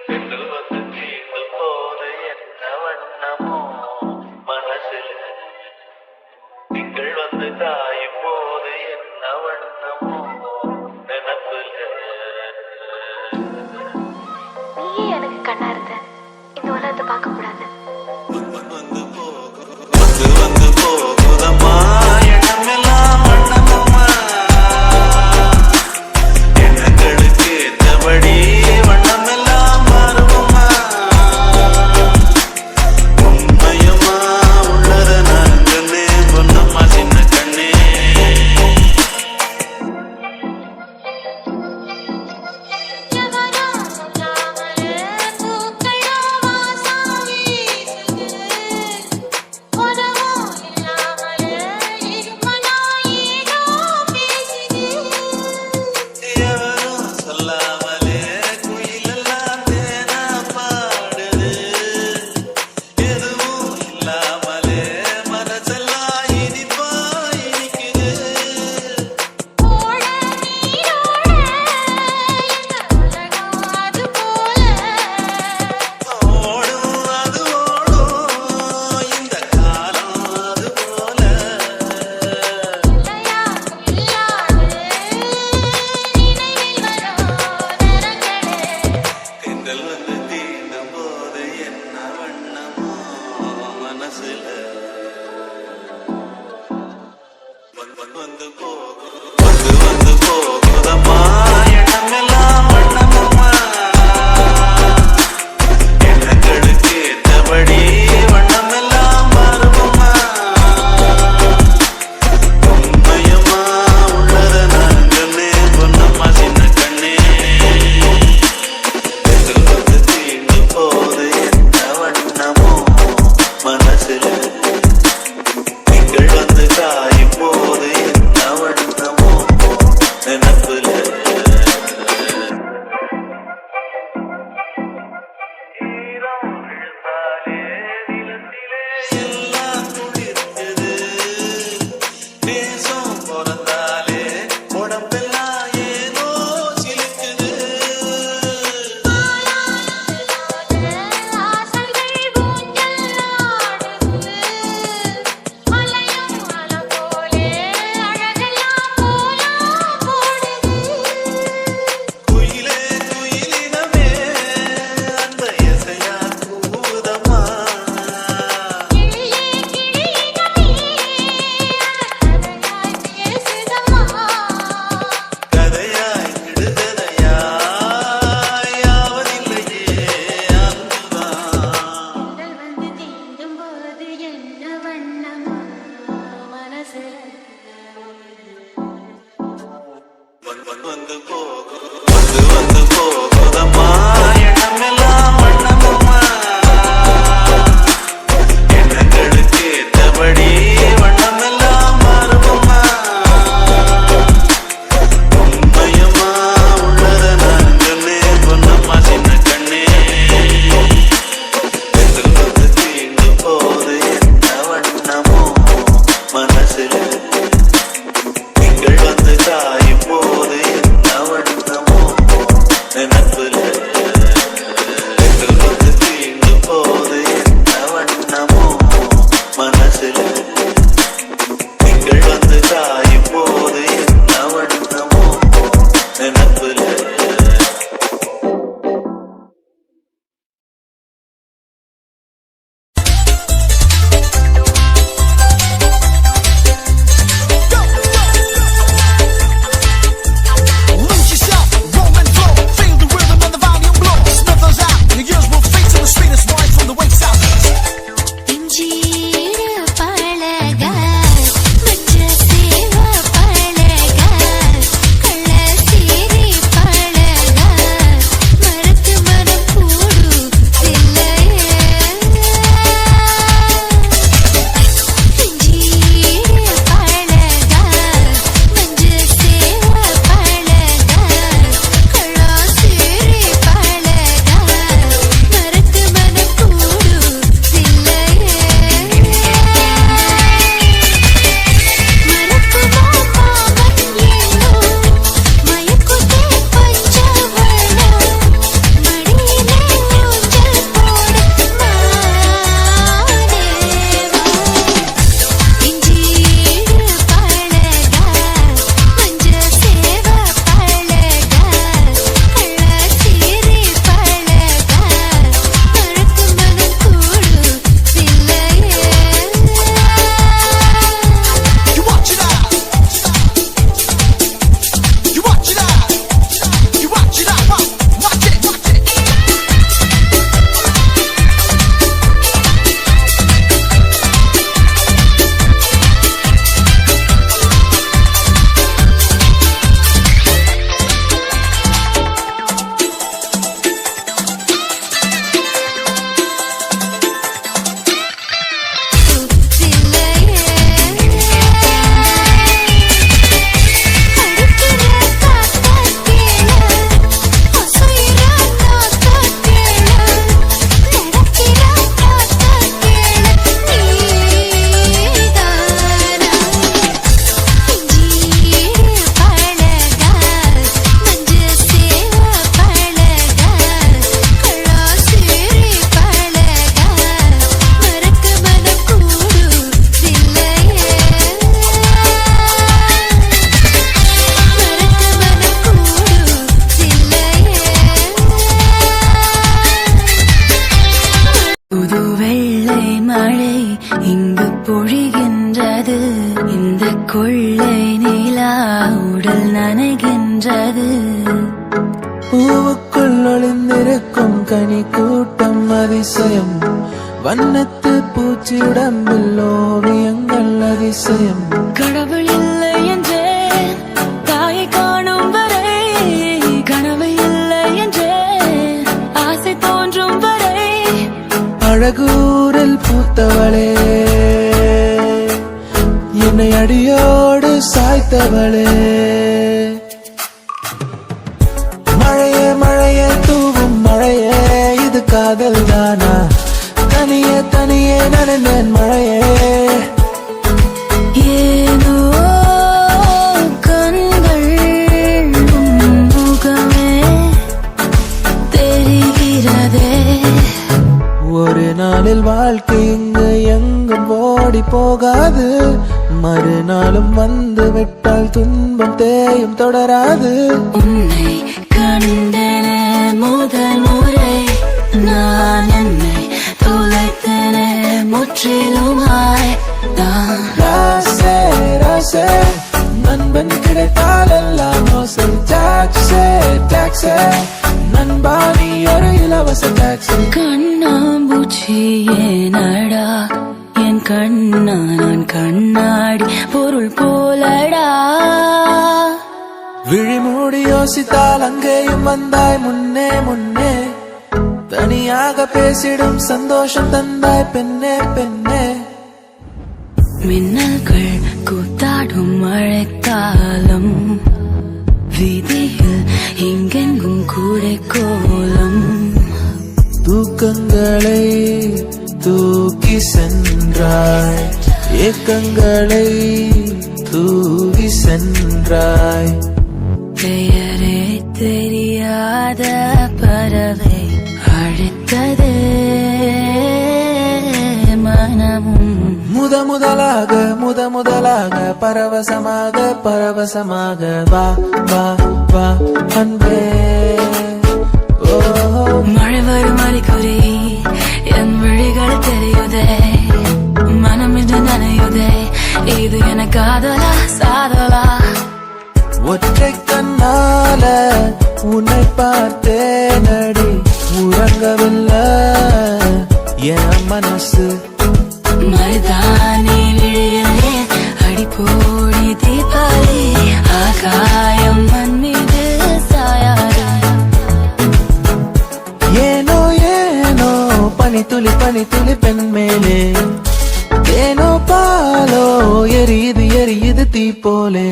திங்கள் வந்து தீண்டு போது என்ன வண்ணமோ மனசில் திங்கள் வந்து காயும் போது என்ன வண்ணமோ நினப்புல. நீயே எனக்கு கண்ணா இருந்த இந்த உலகத்தை பார்க்க கூடாது. வந்து போகுதம்மா எண்ணமெல்லாம் வண்ணமம்மா எண்ணங்களுக்கு ஏற்றபடி வண்ணமெல்லாம் மாறுமம்மா. கொள்ளை நிலா உடல் நனைகின்றது. பூவுக்குள் ஒளிந்திருக்கும் கனி கூட்டம் அதிசயம். வண்ணத்து பூச்சி உடம்பில் ஓவியங்கள் அதிசயம். கடவுள் இல்லை என்றே தாயை காணும் வரை, கனவு இல்லை என்றே ஆசை தோன்றும் வரை. அழகூரில் பூத்தவளே, என்னை அடியோடு சாய்த்தவளே. மழையே மழையே தூவும் மழையே, இது காதல் தானா? தனியே தனியே நனைந்தேன் மழையே. ஏனோ கண்கள் முகமே தெரிகிறதே. ஒரு நாளில் வாழ்க்கை இங்கு எங்கும் ஓடி போகாது. மறுநாளும் வந்து விட்டால் துன்பம் தேயும் தொடராது. உன்னை கண்டன முதல் முறை நான் என்னை தொலைத்தன முற்றிலுமாய். ராசே ராசே நண்பன் கிடைத்தால் எல்லாம் மோசை. டாக்ஸே டாக்ஸே நண்பா நீ ஒரு இலவச டாக்ஸி. கண்ணாம்பூச்சி ஏனடா என் கண்ணா, நான் கண்ணாடி பொருள் போலடா. விழிமூடி யோசித்தால் அங்கேயும் வந்தாய் முன்னே முன்னே. தனியாக பேசிடும் சந்தோஷம் தந்தாய் பெண்ணே பெண்ணே. மின்னல்கள் கூத்தாடும் மழைக்காலம், வீதியில் எங்கெங்கும் கூடை கோலம். தூக்கங்களை தூக்கி சென்றாய், ஏக்கங்களை தூவி சென்றாய். பெயரே தெரியாத பறவை அழைத்ததே மனமும். முதலாக பரவசமாக பரவசமாக வா வா வா அன்பே. மழை வரும் அறிகுறி என் விழிகள் தெரியுதே, மனம் இன்று நனையுதே. இது என காதலா சாதலா? ஒற்றை கண்ணால உன்னை பார்த்தேன் அடி, உறங்கவில்லை என் மனசு. மருதானி விழியிலே அடிப்போடி தீபாவளி, ஆகாயம் மண் மீது சாயாது. ஏனோ ஏனோ பனி துளி பெண் மேலே. ஏனோ பாலோ எரியுது எரியுது தீ போலே.